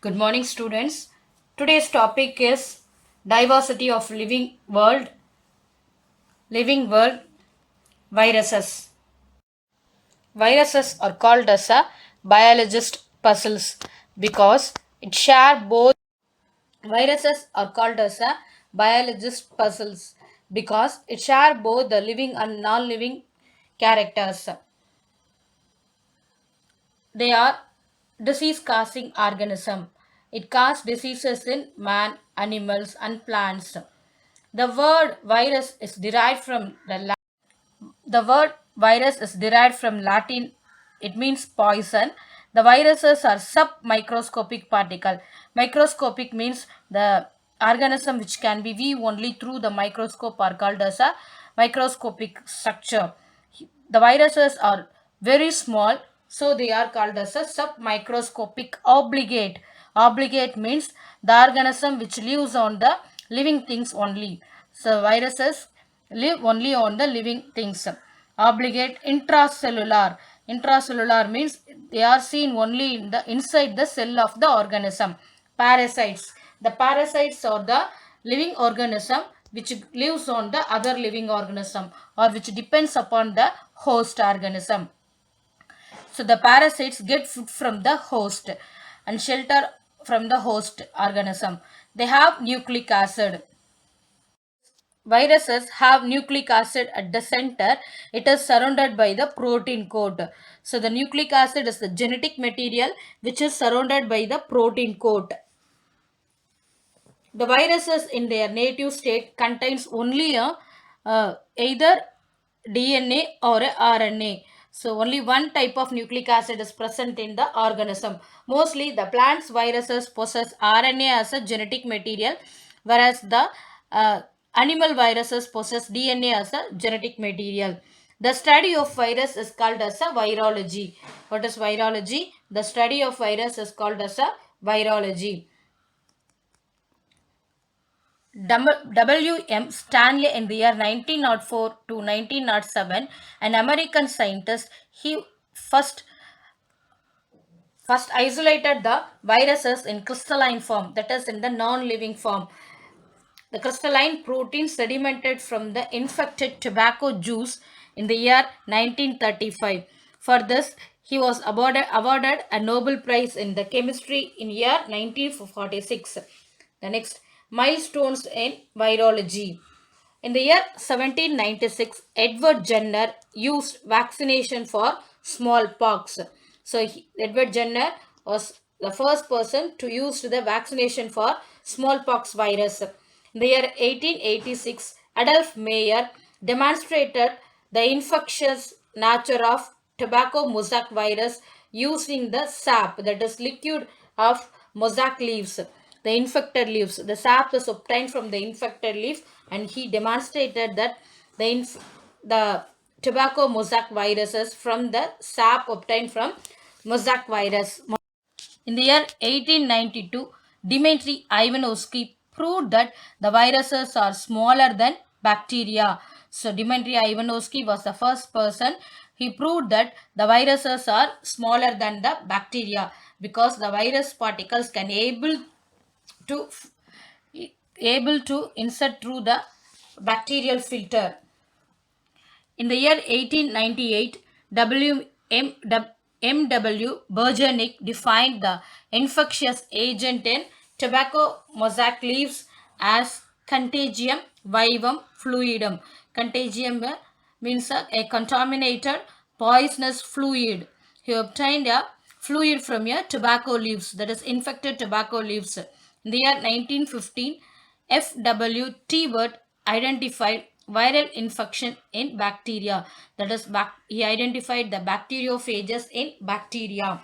Good morning, students. Today's topic is diversity of living world viruses. Viruses are called as a biologist puzzles because it share both viruses are called as a biologist puzzles because it share both the living and non-living characters. They are disease causing organism. It causes diseases in man, animals and plants. The word virus is derived from the word virus is derived from Latin. It means poison. The viruses are submicroscopic particle. Microscopic means the organism which can be viewed only through the microscope are called as a microscopic structure. The viruses are very small, so they are called as a submicroscopic obligate. Obligate means the organism which lives on the living things only. So viruses live only on the living things. Obligate intracellular. Intracellular means they are seen only in the inside the cell of the organism. Parasites. The parasites are the living organism which lives on the other living organism or which depends upon the host organism. So the parasites get food from the host and shelter from the host organism. They have nucleic acid. Viruses have nucleic acid at the center. It is surrounded by the protein coat. So the nucleic acid is the genetic material which is surrounded by the protein coat. The viruses in their native state contains only either DNA or a RNA. So only one type of nucleic acid is present in the organism. Mostly the plants viruses possess RNA as a genetic material, whereas the animal viruses possess DNA as a genetic material. The study of virus is called as a virology. What is virology? The study of virus is called as a virology. W.M. Stanley in the year 1904 to 1907, an American scientist, he first isolated the viruses in crystalline form, that is in the non-living form. The crystalline protein sedimented from the infected tobacco juice in the year 1935. For this, he was awarded a Nobel Prize in the chemistry in year 1946. The next, milestones in virology. In the year 1796, Edward Jenner used vaccination for smallpox. So Edward Jenner was the first person to use the vaccination for smallpox virus. In the year 1886, Adolf Meyer demonstrated the infectious nature of tobacco mosaic virus using the sap, that is liquid of mosaic leaves, the infected leaves. The sap is obtained from the infected leaf, and he demonstrated that the tobacco mosaic viruses from the sap obtained from mosaic virus. In the year 1892, Dmitry Ivanovsky proved that the viruses are smaller than bacteria. So Dmitry Ivanovsky was the first person. He proved that the viruses are smaller than the bacteria because the virus particles can to able to insert through the bacterial filter. In the year 1898, M.W. Bergenic defined the infectious agent in tobacco mosaic leaves as Contagium vivum fluidum. Contagium means a contaminated poisonous fluid. He obtained a fluid from a tobacco leaves, that is infected tobacco leaves. In the year 1915, F.W. Tewart identified viral infection in bacteria. That is, he identified the bacteriophages in bacteria.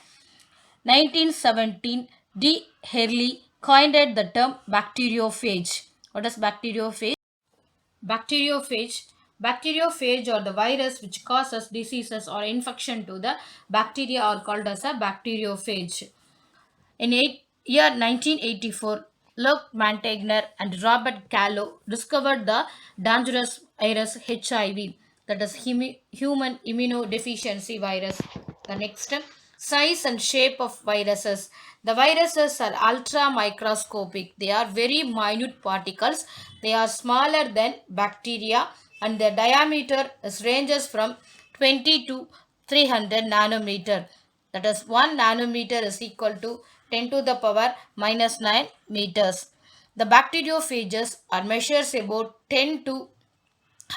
1917, D. Hurley coined the term bacteriophage. What is bacteriophage? Bacteriophage or the virus which causes diseases or infection to the bacteria are called as a bacteriophage. In year 1984, Luc Montagnier and Robert Callow discovered the dangerous virus HIV, that is human immunodeficiency virus. The next, Size and shape of viruses. The viruses are ultra microscopic. They are very minute particles. They are smaller than bacteria and their diameter ranges from 20 to 300 nanometer. That is 1 nanometer is equal to 10 to the power minus 9 meters. The bacteriophages are measures about 10 to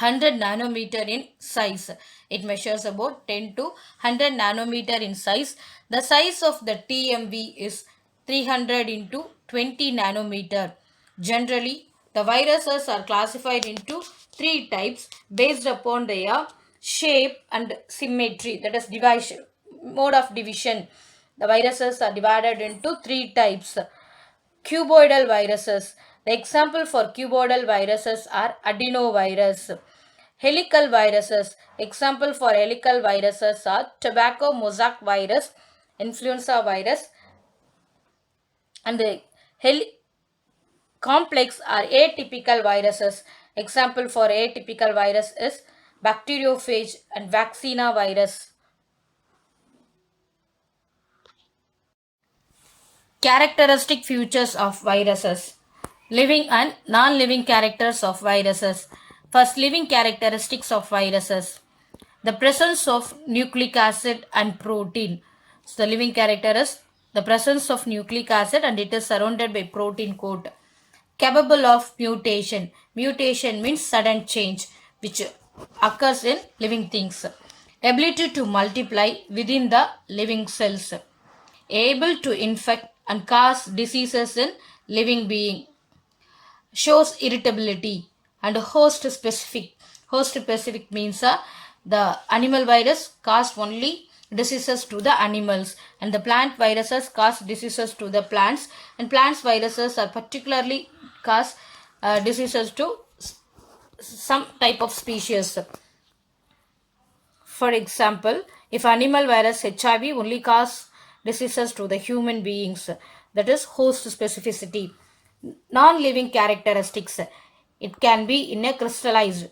100 nanometer in size. It measures about 10 to 100 nanometer in size. The size of the TMV is 300 into 20 nanometer. Generally, the viruses are classified into three types based upon their shape and symmetry, that is division, mode of division. The viruses are divided into three types. Cuboidal viruses. The example for cuboidal viruses are adenovirus. Helical viruses. Example for helical viruses are tobacco mosaic virus, influenza virus, and the complex are atypical viruses. Example for atypical virus is bacteriophage and vaccinia virus. Characteristic features of viruses. Living and non-living characters of viruses. First, living characteristics of viruses. The presence of nucleic acid and protein. So the living character is the presence of nucleic acid and it is surrounded by protein coat. Capable of mutation. Mutation means sudden change which occurs in living things. Ability to multiply within the living cells. Able to infect and cause diseases in living being. Shows irritability. And host specific. Host specific means the animal virus cause only diseases to the animals and the plant viruses cause diseases to the plants, and plants viruses are particularly cause diseases to some type of species. For example, if animal virus HIV only cause diseases to the human beings, that is host specificity. Non-living characteristics. It can be in a crystallized.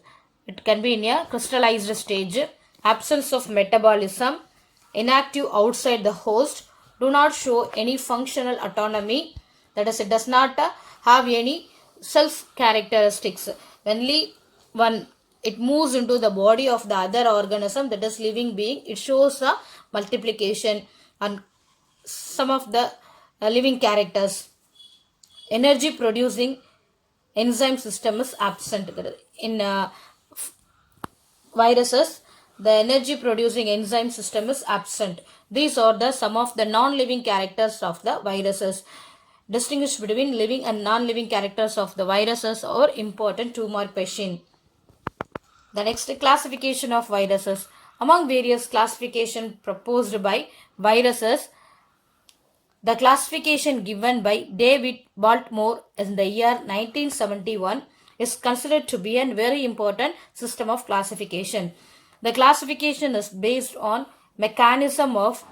It can be in a crystallized stage. Absence of metabolism. Inactive outside the host. Do not show any functional autonomy. That is, it does not have any self characteristics. Only when it moves into the body of the other organism, that is living being, it shows a multiplication and some of the living characters. Energy producing enzyme system is absent in viruses. The energy producing enzyme system is absent. These are the some of the non-living characters of the viruses. Distinguish between living and non-living characters of the viruses are important 2-mark question. The next, classification of viruses. Among various classification proposed by viruses, the classification given by David Baltimore in the year 1971 is considered to be a very important system of classification. The classification is based on mechanism of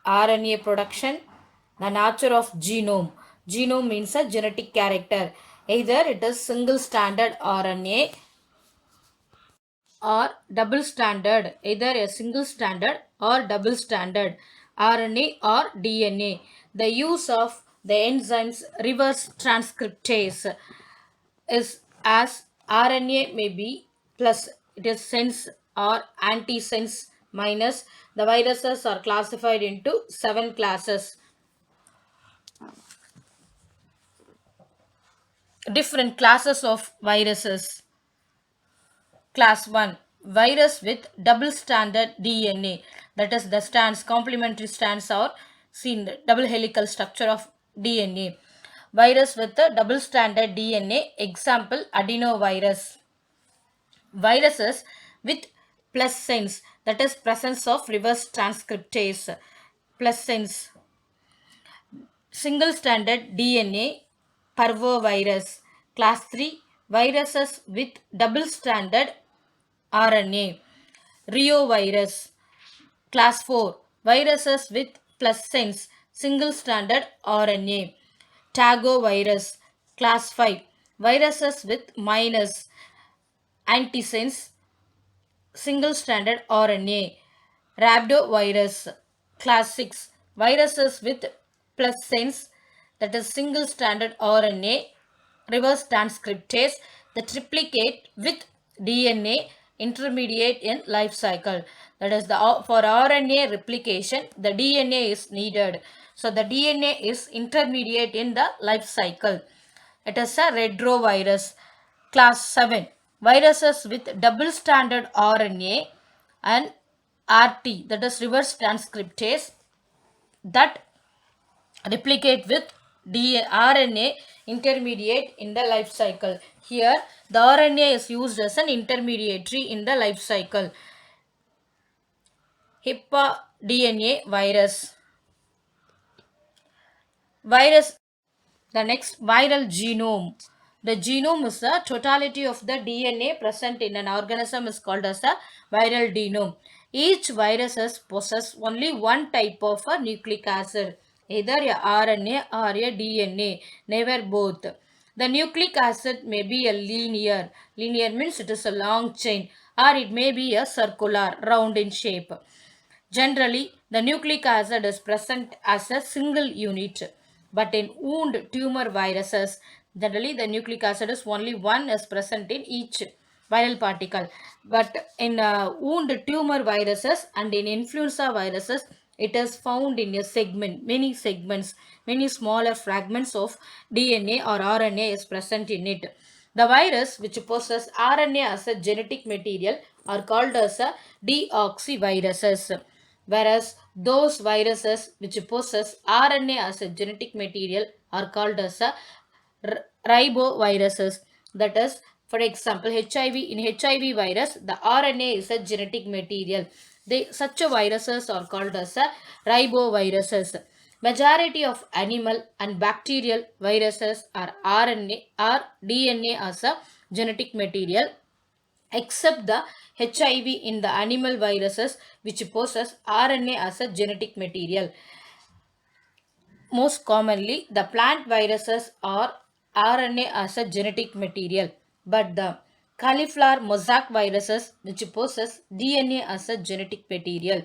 RNA production, the nature of genome. Genome means a genetic character. Either it is single stranded RNA or double stranded, either a single stranded or double stranded RNA or DNA. The use of the enzymes reverse transcriptase is as RNA may be plus, it is sense or antisense minus. The viruses are classified into 7 classes. Different classes of viruses. Class 1, virus with double stranded DNA, that is the strands, complementary strands are seen, double helical structure of DNA. Virus with a double stranded DNA, example adenovirus. Viruses with plus sense, that is presence of reverse transcriptase, plus sense. Single stranded DNA, parvovirus. Class 3, viruses with double stranded RNA, reovirus. Class 4, viruses with plus sense, single stranded RNA, tagovirus. Class 5, viruses with minus antisense, single stranded RNA, rhabdovirus. Class 6 viruses with plus sense, that is single stranded RNA reverse transcriptase that replicate with DNA intermediate in life cycle. That is, for RNA replication, the DNA is needed. So the DNA is intermediate in the life cycle. It is a retrovirus. Class 7 viruses with double stranded RNA and RT, that is reverse transcriptase, that replicate with RNA intermediate in the life cycle. Here the RNA is used as an intermediary in the life cycle. HIPAA virus. The next, viral genome. The genome is the totality of the DNA present in an organism is called as a viral genome. Each virus possesses only one type of a nucleic acid, either a RNA or a DNA, never both. The nucleic acid may be a linear. Linear means it is a long chain, or it may be a circular, round in shape. Generally, the nucleic acid is present as a single unit, but in wound tumor viruses, generally the nucleic acid is only one is present in each viral particle. But in wound tumor viruses and in influenza viruses, it is found in a segment, many segments, many smaller fragments of DNA or RNA is present in it. The virus which possess RNA as a genetic material are called as a deoxyviruses, whereas those viruses which possess RNA as a genetic material are called as a riboviruses. That is, for example, HIV. In HIV virus, the RNA is a genetic material. Such a viruses are called as a riboviruses. Majority of animal and bacterial viruses are RNA or DNA as a genetic material, except the HIV in the animal viruses which possess RNA as a genetic material. Most commonly, the plant viruses are RNA as a genetic material, but the cauliflower mosaic viruses which possess DNA as a genetic material.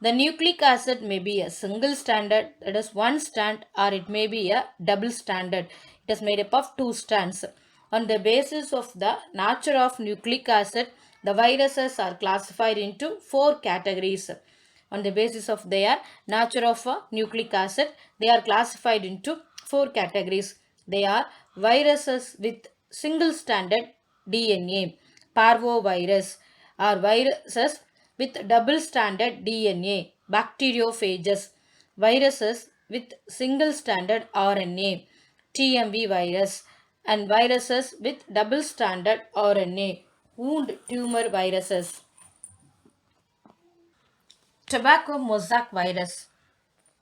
The nucleic acid may be a single stranded, that is one strand, or it may be a double stranded. It is made up of two strands. On the basis of the nature of nucleic acid, the viruses are classified into four categories. On the basis of their nature of nucleic acid, they are classified into four categories. They are viruses with single stranded DNA, parvovirus, or viruses with double stranded DNA, bacteriophages, viruses with single stranded RNA, TMV virus, and viruses with double stranded RNA, wound tumor viruses. Tobacco mosaic virus,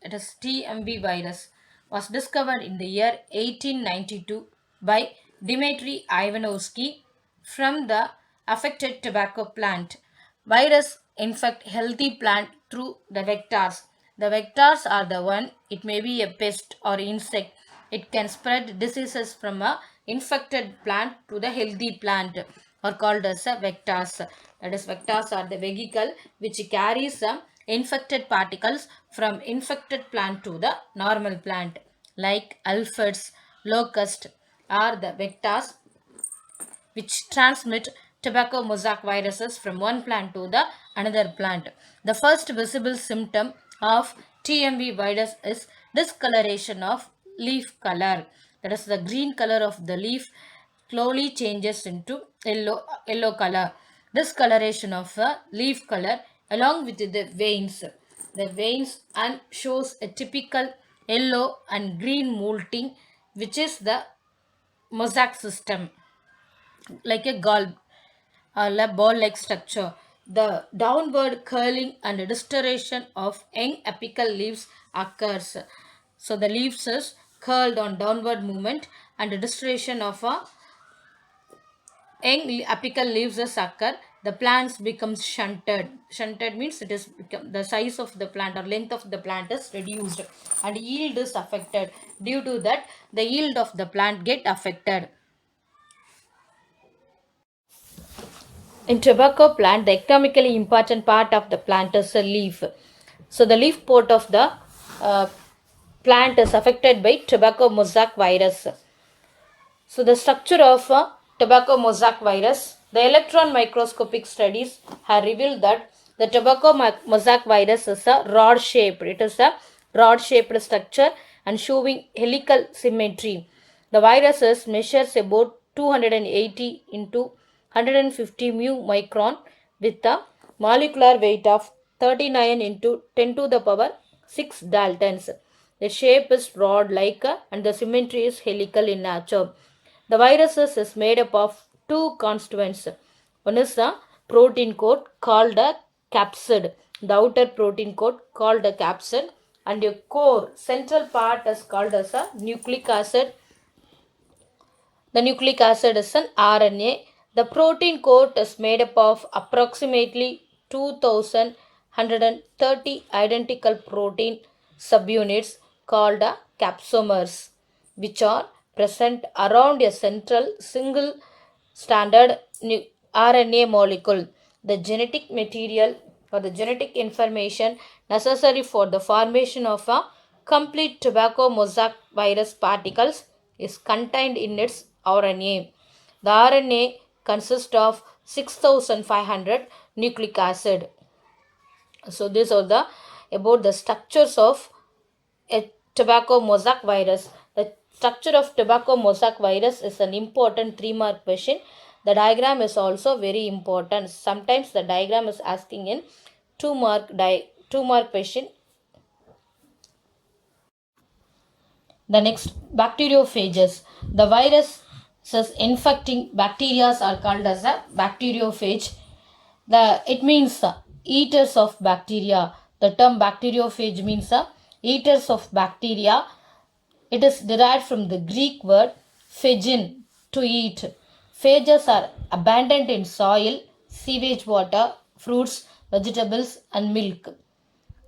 it is TMV virus, was discovered in the year 1892 by Dmitry Ivanovsky from the affected tobacco plant. Virus infect healthy plant through the vectors. The vectors are the one, it may be a pest or insect. It can spread diseases from a infected plant to the healthy plant, or called as a vectors. That is, vectors are the vehicle which carries some infected particles from infected plant to the normal plant, like aphids, locust are the vectors which transmit tobacco mosaic viruses from one plant to the another plant. The first visible symptom of TMV virus is discoloration of leaf color. That is, the green color of the leaf slowly changes into yellow color. Discoloration of the leaf color along with the veins. The veins and shows a typical yellow and green molting, which is the mosaic system, like a ball-like structure. The downward curling and distortion of young apical leaves occurs. So the leaves is curled on downward movement, and the distortion of a young apical leaves is occur. The plants becomes shunted. Shunted means it is the size of the plant or length of the plant is reduced, and yield is affected. Due to that, the yield of the plant get affected. In tobacco plant, the economically important part of the plant is a leaf. So the leaf pot of the uh, plant is affected by tobacco mosaic virus. So the structure of tobacco mosaic virus, the electron microscopic studies have revealed that the tobacco mosaic virus is a rod shaped. It is a rod shaped structure and showing helical symmetry. The virus measures about 280 into 150 mu micron with a molecular weight of 39 into 10 to the power 6 daltons. The shape is rod like and the symmetry is helical in nature. The viruses is made up of two constituents. One is the protein coat called a capsid, the outer protein coat called a capsid, and a core central part is called as a nucleic acid. The nucleic acid is an RNA. The protein coat is made up of approximately 2130 identical protein subunits called capsomers, which are present around a central single standard RNA molecule. The genetic material or the genetic information necessary for the formation of a complete tobacco mosaic virus particles is contained in its RNA. The RNA consists of 6500 nucleic acid. So these are the about the structures of a tobacco mosaic virus. The structure of tobacco mosaic virus is an important 3-mark question. The diagram is also very important. Sometimes the diagram is asking in 2-mark question. The next, bacteriophages. The viruses infecting bacteria are called as a bacteriophage. It means eaters of bacteria. The term bacteriophage means eaters of bacteria. It is derived from the Greek word phagein, to eat. Phages are abundant in soil, sewage water, fruits, vegetables, and milk.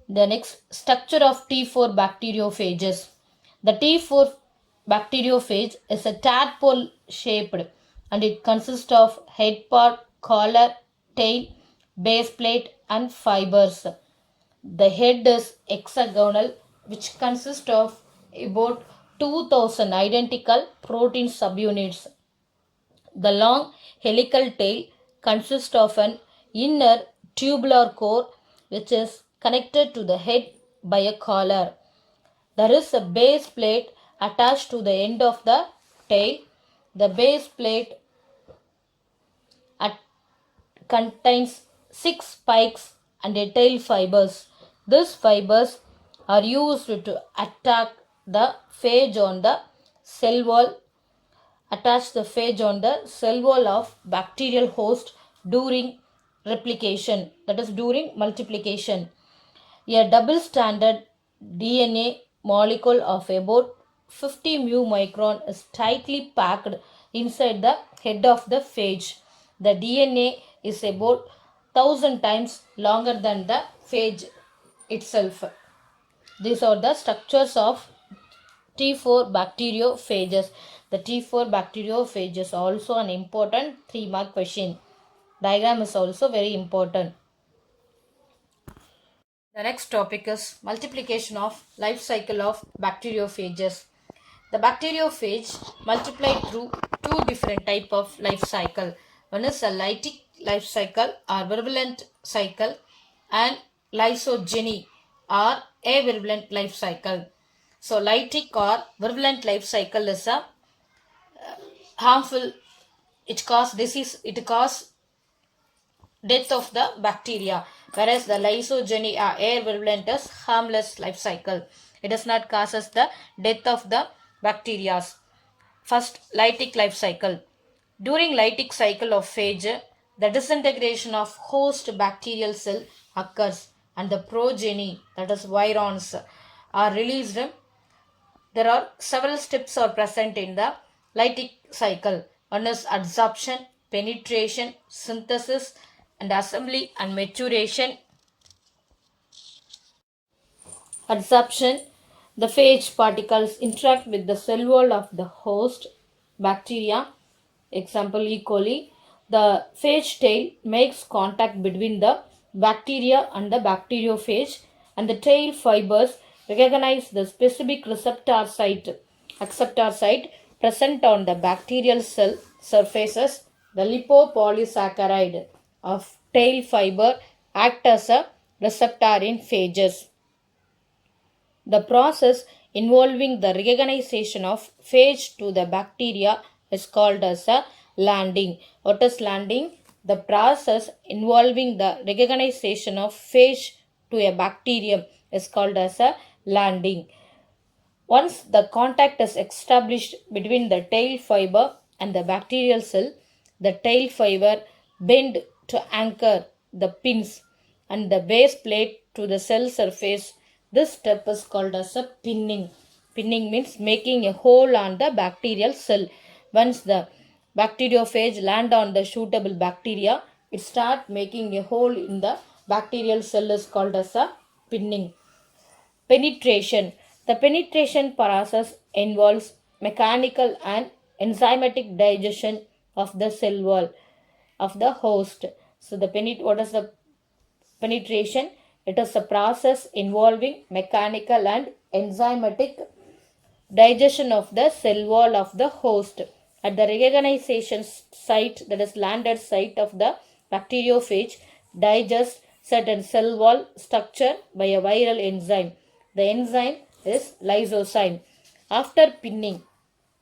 The next, structure of T4 bacteriophages. The T4 bacteriophage is a tadpole shaped and it consists of head part, collar, tail, base plate, and fibers. The head is hexagonal, which consists of about 2000 identical protein subunits. The long helical tail consists of an inner tubular core which is connected to the head by a collar. There is a base plate attached to the end of the tail. The base plate contains 6 spikes and a tail fibers. These fibers are used to attack the phage on the cell wall, attach the phage on the cell wall of bacterial host during replication, that is during multiplication. A double standard DNA molecule of about 50 mu micron is tightly packed inside the head of the phage. The DNA is about 1000 times longer than the phage itself. These are the structures of T4 bacteriophages. The T4 bacteriophage is also an important 3-mark question. Diagram is also very important. The next topic is multiplication of life cycle of bacteriophages. The bacteriophage multiply through two different type of life cycle. One is a lytic life cycle or virulent cycle and lysogeny or avirulent life cycle. So lytic or virulent life cycle is a harmful, it cause disease, it cause death of the bacteria, whereas the lysogeny or air virulent is harmless life cycle. It does not causes the death of the bacteria. First, lytic life cycle. During lytic cycle of phage, the disintegration of host bacterial cell occurs and the progeny, that is virions, are released. There are several steps are present in the lytic cycle. One is adsorption, penetration, synthesis, and assembly and maturation. Adsorption, the phage particles interact with the cell wall of the host bacteria, example E. coli. The phage tail makes contact between the bacteria and the bacteriophage and the tail fibers recognize the specific acceptor site present on the bacterial cell surfaces. The lipopolysaccharide of tail fiber act as a receptor in phages. The process involving the recognition of phage to the bacteria is called as a landing. What is landing? The process involving the recognition of phage to a bacterium is called as a landing. Once the contact is established between the tail fiber and the bacterial cell, the tail fiber bend to anchor the pins and the base plate to the cell surface. This step is called as a pinning. Pinning means making a hole on the bacterial cell. Once the bacteriophage land on the suitable bacteria, it start making a hole in the bacterial cell is called as a pinning. Penetration. The penetration process involves mechanical and enzymatic digestion of the cell wall of the host. So what is the penetration? It is a process involving mechanical and enzymatic digestion of the cell wall of the host. At the recognition site, that is landed site of the bacteriophage, digest certain cell wall structure by a viral enzyme. The enzyme is lysozyme. After pinning,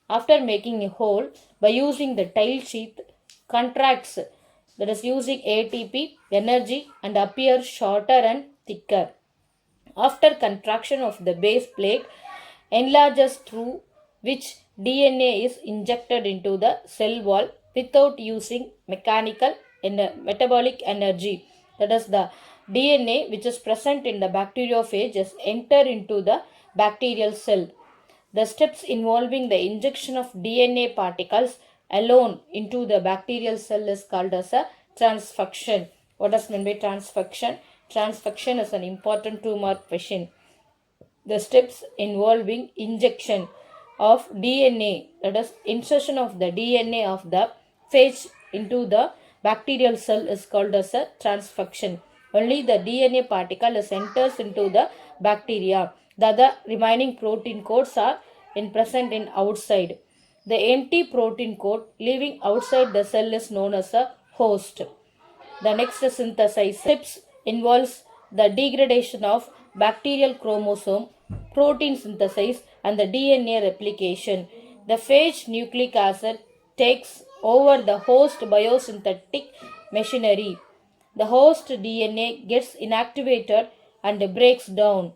after making a hole by using the tail sheath, contracts, that is using ATP energy, and appear shorter and thicker. After contraction of the base plate enlarges, through which DNA is injected into the cell wall without using mechanical and metabolic energy. That is, the DNA which is present in the bacteriophage is enter into the bacterial cell. The steps involving the injection of DNA particles alone into the bacterial cell is called as a transfection. What does mean by transfection? Transfection is an important 2-mark question. The steps involving injection of DNA, that is insertion of the DNA of the phage into the bacterial cell, is called as a transfection. Only the DNA particle is enters into the bacteria. The other remaining protein codes are present in outside. The empty protein code leaving outside the cell is known as a host. The next synthesis steps involves the degradation of bacterial chromosome, protein synthesis, and the DNA replication. The phage nucleic acid takes over the host biosynthetic machinery. The host DNA gets inactivated and breaks down.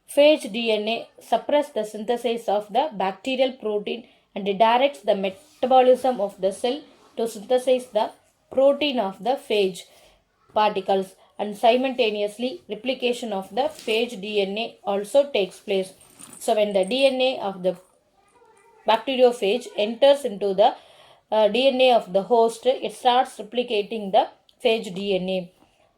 Phage DNA suppresses the synthesis of the bacterial protein and directs the metabolism of the cell to synthesize the protein of the phage particles, and simultaneously replication of the phage DNA also takes place. So when the DNA of the bacteriophage enters into the DNA of the host, it starts replicating the phage DNA.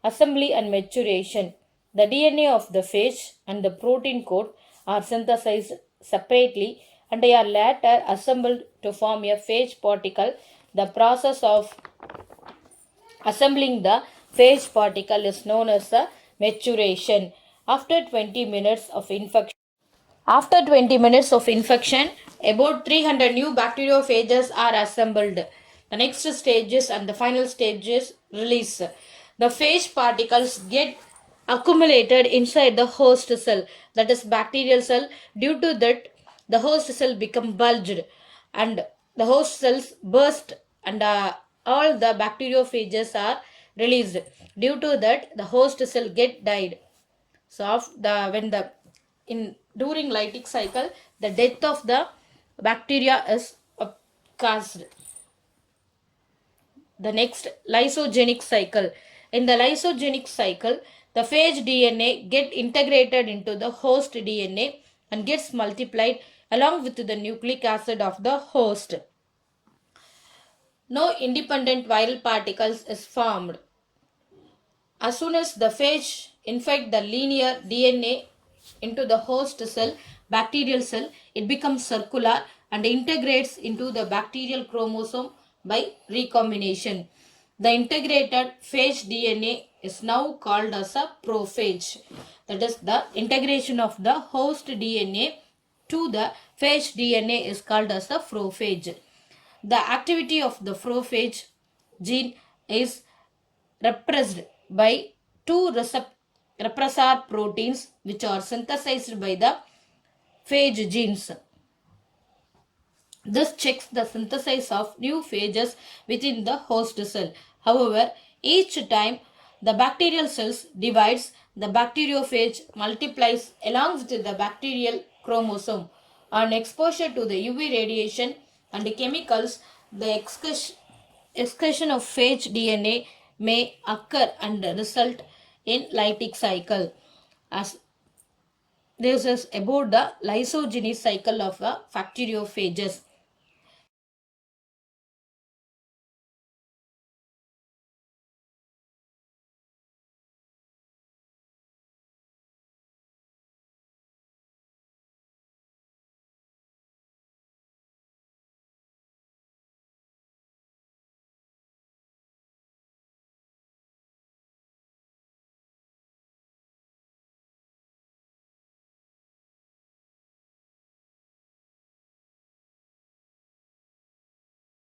Assembly and maturation. The DNA of the phage and the protein code are synthesized separately and they are later assembled to form a phage particle. The process of assembling the phage particle is known as the maturation. After 20 minutes of infection, about 300 new bacteriophages are assembled. The next stages and the final stages release. The phage particles get accumulated inside the host cell, that is bacterial cell. Due to that, the host cell become bulged and the host cells burst, and all the bacteriophages are released. Due to that, the host cell get died. So during lytic cycle, the death of the bacteria is caused. The next, lysogenic cycle. In the lysogenic cycle, the phage DNA get integrated into the host DNA and gets multiplied along with the nucleic acid of the host. No independent viral particles is formed. As soon as the phage infect the linear DNA into the host cell, bacterial cell, it becomes circular and integrates into the bacterial chromosome by recombination. The integrated phage DNA is now called as a prophage. That is, the integration of the host DNA to the phage DNA is called as a prophage. The activity of the prophage gene is repressed by two repressor proteins which are synthesized by the phage genes. This checks the synthesis of new phages within the host cell. However, each time the bacterial cells divides, the bacteriophage multiplies along with the bacterial chromosome. On exposure to the UV radiation and chemicals, the excretion of phage DNA may occur and result in lytic cycle. As this is about the lysogeny cycle of bacteriophages.